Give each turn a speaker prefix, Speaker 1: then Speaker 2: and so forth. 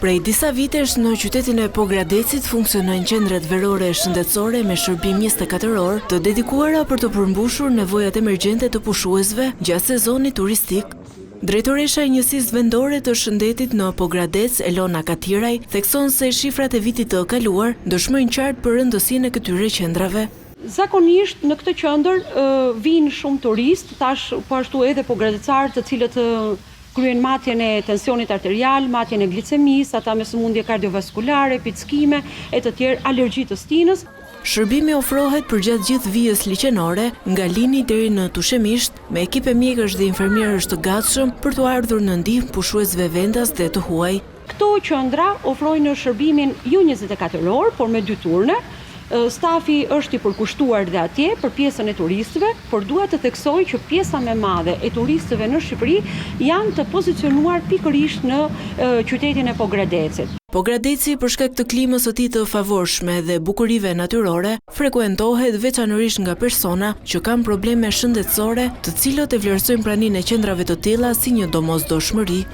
Speaker 1: Prej disa vitesh në qytetin e Pogradecit funksionojnë qendrat verore shëndetësore me shërbim 24 orë të dedikuara për të përmbushur nevojat emergjente të pushuesve gjatë sezonit turistik. Drejtoresha e Njësisë Vendore të Shëndetit në Pogradec, Elona Katiraj, thekson se shifrat e vitit të kaluar dëshmojnë qartë për rëndësinë e këtyre qendrave.
Speaker 2: Zakonisht në këtë qendër vinë shumë turistë, tash po ashtu edhe pogradecarë të cilët kryen matjen e tensionit arterial, matjen e glicemisë, ata me sëmundje kardiovaskulare, pickime e të tjerë, alergji të stinës.
Speaker 1: Shërbimi ofrohet për gjatë gjithë vijës liqenore, nga lini deri në Tushemisht, me ekipe mjekësh dhe infermierësh të gatshëm për të ardhur në ndihmë pushuesve vendas dhe të huaj.
Speaker 2: Këto qendra ofrojnë shërbimin jo 24 orë, por me 2 turne. Stafi është i përkushtuar dhe atje për pjesën e turistëve, por dua të theksoj që pjesa më e madhe e turistëve në Shqipëri janë të pozicionuar pikërisht në qytetin e Pogradecit.
Speaker 1: Pogradeci, për shkak të klimës së tij të favorshme dhe bukurive natyrore, frekuentohet veçanërisht nga persona që kanë probleme shëndetësore, të cilët e vlerësojnë praninë e qendrave të tilla si një domosdoshmëri.